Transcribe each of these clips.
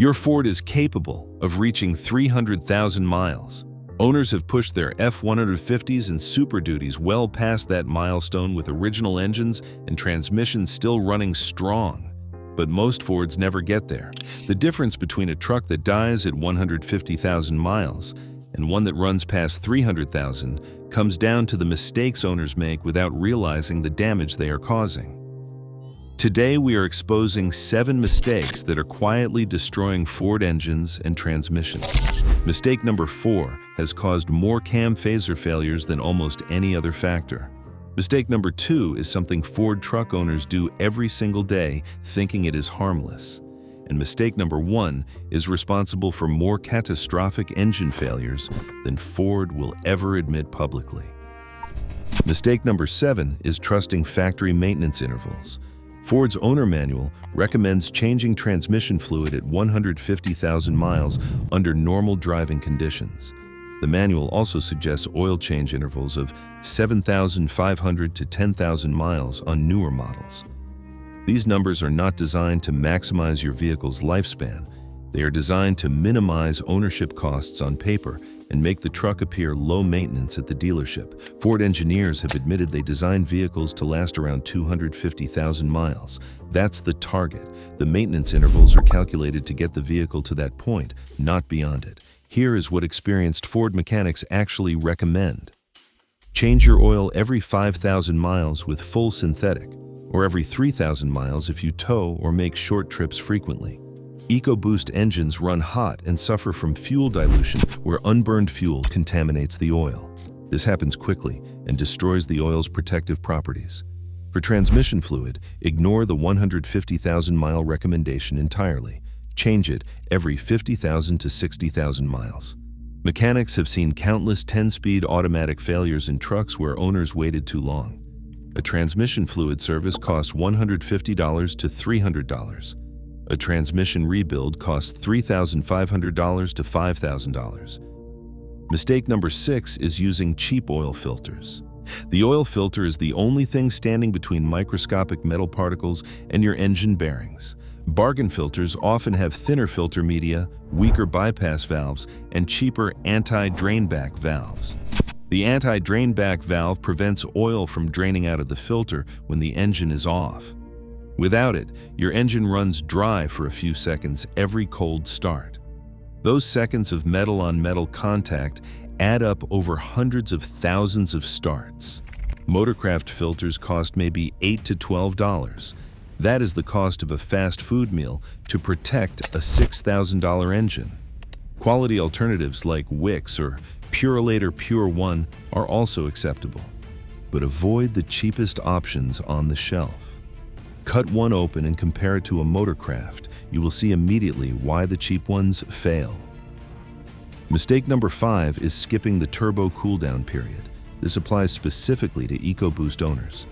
Your Ford is capable of reaching 300,000 miles. Owners have pushed their F-150s and Super Duties well past that milestone with original engines and transmissions still running strong. But most Fords never get there. The difference between a truck that dies at 150,000 miles and one that runs past 300,000 comes down to the mistakes owners make without realizing the damage they are causing. Today, we are exposing 7 mistakes that are quietly destroying Ford engines and transmissions. Mistake number 4 has caused more cam phaser failures than almost any other factor. Mistake number 2 is something Ford truck owners do every single day, thinking it is harmless. And mistake number 1 is responsible for more catastrophic engine failures than Ford will ever admit publicly. Mistake number 7 is trusting factory maintenance intervals. Ford's owner manual recommends changing transmission fluid at 150,000 miles under normal driving conditions. The manual also suggests oil change intervals of 7,500 to 10,000 miles on newer models. These numbers are not designed to maximize your vehicle's lifespan. They are designed to minimize ownership costs on paper and make the truck appear low maintenance at the dealership. Ford engineers have admitted they design vehicles to last around 250,000 miles. That's the target. The maintenance intervals are calculated to get the vehicle to that point, not beyond it. Here is what experienced Ford mechanics actually recommend. Change your oil every 5,000 miles with full synthetic, or every 3,000 miles if you tow or make short trips frequently. EcoBoost engines run hot and suffer from fuel dilution where unburned fuel contaminates the oil. This happens quickly and destroys the oil's protective properties. For transmission fluid, ignore the 150,000-mile recommendation entirely. Change it every 50,000 to 60,000 miles. Mechanics have seen countless 10-speed automatic failures in trucks where owners waited too long. A transmission fluid service costs $150 to $300. A transmission rebuild costs $3,500 to $5,000. Mistake number 6 is using cheap oil filters. The oil filter is the only thing standing between microscopic metal particles and your engine bearings. Bargain filters often have thinner filter media, weaker bypass valves, and cheaper anti-drainback valves. The anti-drainback valve prevents oil from draining out of the filter when the engine is off. Without it, your engine runs dry for a few seconds every cold start. Those seconds of metal-on-metal contact add up over hundreds of thousands of starts. Motorcraft filters cost maybe $8 to $12. That is the cost of a fast food meal to protect a $6,000 engine. Quality alternatives like Wix or Purolator Pure One are also acceptable, but avoid the cheapest options on the shelf. Cut one open and compare it to a Motorcraft. You will see immediately why the cheap ones fail. Mistake number 5 is skipping the turbo cooldown period. This applies specifically to EcoBoost owners.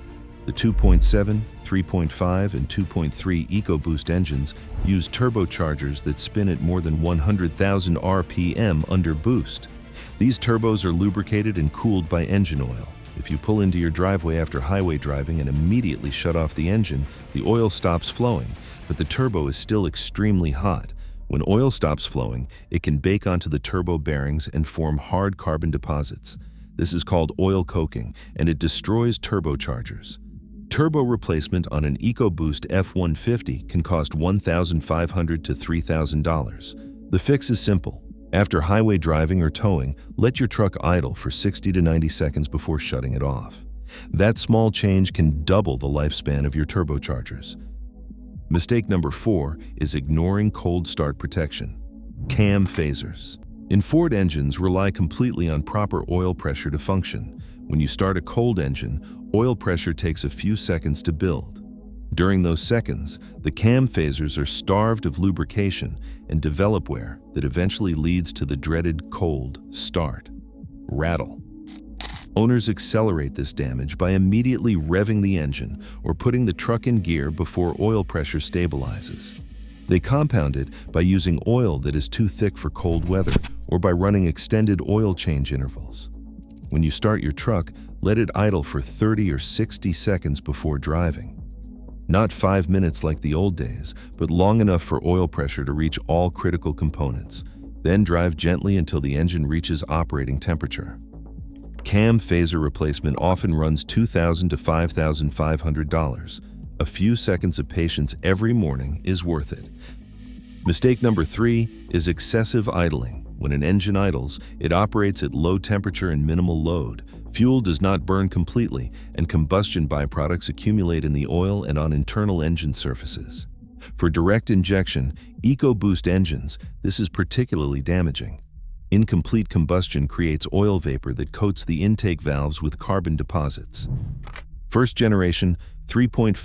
The 2.7, 3.5, and 2.3 EcoBoost engines use turbochargers that spin at more than 100,000 RPM under boost. These turbos are lubricated and cooled by engine oil. If you pull into your driveway after highway driving and immediately shut off the engine, the oil stops flowing, but the turbo is still extremely hot. When oil stops flowing, it can bake onto the turbo bearings and form hard carbon deposits. This is called oil coking, and it destroys turbochargers. Turbo replacement on an EcoBoost F-150 can cost $1,500 to $3,000. The fix is simple. After highway driving or towing, let your truck idle for 60 to 90 seconds before shutting it off. That small change can double the lifespan of your turbochargers. Mistake number 4 is ignoring cold start protection. Cam phasers. In Ford engines rely completely on proper oil pressure to function. When you start a cold engine, oil pressure takes a few seconds to build. During those seconds, the cam phasers are starved of lubrication and develop wear that eventually leads to the dreaded cold start. Rattle. Owners accelerate this damage by immediately revving the engine or putting the truck in gear before oil pressure stabilizes. They compound it by using oil that is too thick for cold weather or by running extended oil change intervals. When you start your truck, let it idle for 30 or 60 seconds before driving. Not 5 minutes like the old days, but long enough for oil pressure to reach all critical components. Then drive gently until the engine reaches operating temperature. Cam phaser replacement often runs $2,000 to $5,500. A few seconds of patience every morning is worth it. Mistake number 3 is excessive idling. When an engine idles, it operates at low temperature and minimal load. Fuel does not burn completely, and combustion byproducts accumulate in the oil and on internal engine surfaces. For direct injection, EcoBoost engines, this is particularly damaging. Incomplete combustion creates oil vapor that coats the intake valves with carbon deposits. First generation 3.5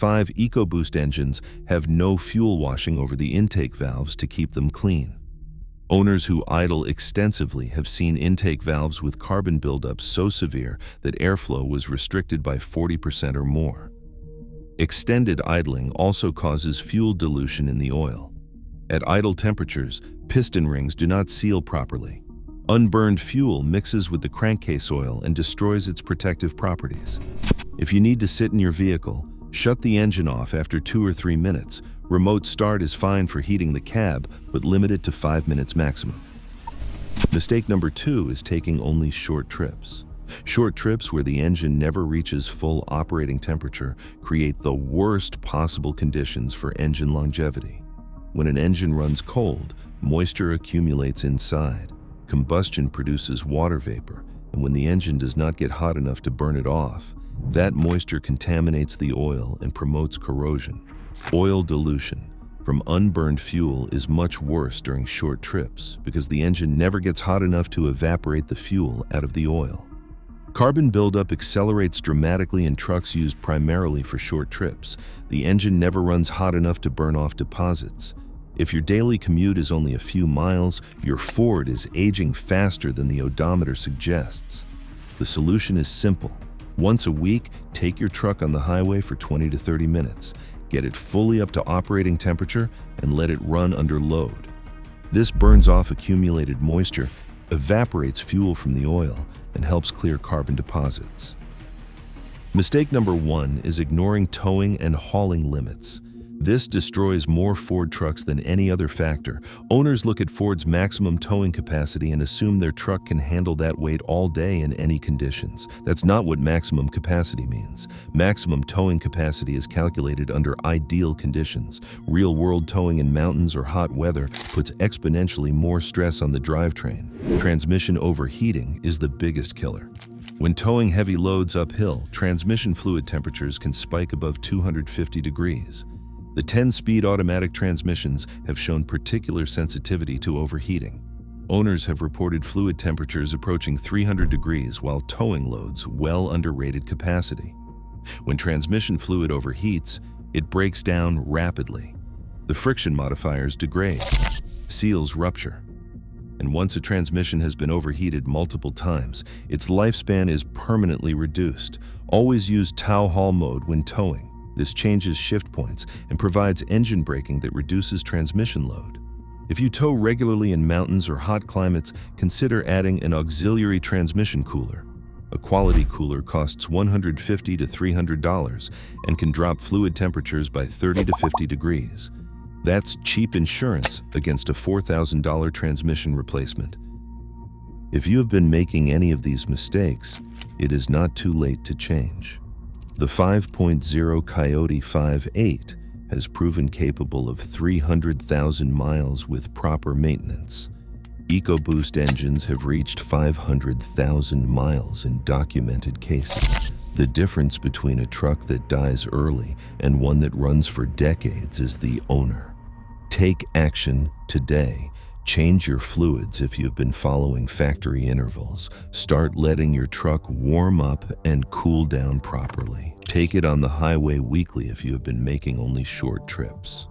EcoBoost engines have no fuel washing over the intake valves to keep them clean. Owners who idle extensively have seen intake valves with carbon buildup so severe that airflow was restricted by 40% or more. Extended idling also causes fuel dilution in the oil. At idle temperatures, piston rings do not seal properly. Unburned fuel mixes with the crankcase oil and destroys its protective properties. If you need to sit in your vehicle, shut the engine off after 2 or 3 minutes. Remote start is fine for heating the cab, but limit it to 5 minutes maximum. Mistake number 2 is taking only short trips. Short trips where the engine never reaches full operating temperature create the worst possible conditions for engine longevity. When an engine runs cold, moisture accumulates inside. Combustion produces water vapor, and when the engine does not get hot enough to burn it off, that moisture contaminates the oil and promotes corrosion. Oil dilution from unburned fuel is much worse during short trips because the engine never gets hot enough to evaporate the fuel out of the oil. Carbon buildup accelerates dramatically in trucks used primarily for short trips. The engine never runs hot enough to burn off deposits. If your daily commute is only a few miles, your Ford is aging faster than the odometer suggests. The solution is simple. Once a week, take your truck on the highway for 20 to 30 minutes. Get it fully up to operating temperature and let it run under load. This burns off accumulated moisture, evaporates fuel from the oil, and helps clear carbon deposits. Mistake number 1 is ignoring towing and hauling limits. This destroys more Ford trucks than any other factor. Owners look at Ford's maximum towing capacity and assume their truck can handle that weight all day in any conditions. That's not what maximum capacity means. Maximum towing capacity is calculated under ideal conditions. Real-world towing in mountains or hot weather puts exponentially more stress on the drivetrain. Transmission overheating is the biggest killer. When towing heavy loads uphill, transmission fluid temperatures can spike above 250 degrees. The 10-speed automatic transmissions have shown particular sensitivity to overheating. Owners have reported fluid temperatures approaching 300 degrees while towing loads well under rated capacity. When transmission fluid overheats, it breaks down rapidly. The friction modifiers degrade, seals rupture, and once a transmission has been overheated multiple times, its lifespan is permanently reduced. Always use tow haul mode when towing. This changes shift points and provides engine braking that reduces transmission load. If you tow regularly in mountains or hot climates, consider adding an auxiliary transmission cooler. A quality cooler costs $150 to $300 and can drop fluid temperatures by 30 to 50 degrees. That's cheap insurance against a $4,000 transmission replacement. If you have been making any of these mistakes, it is not too late to change. The 5.0 Coyote 5.8 has proven capable of 300,000 miles with proper maintenance. EcoBoost engines have reached 500,000 miles in documented cases. The difference between a truck that dies early and one that runs for decades is the owner. Take action today. Change your fluids if you've been following factory intervals. Start letting your truck warm up and cool down properly. Take it on the highway weekly if you have been making only short trips.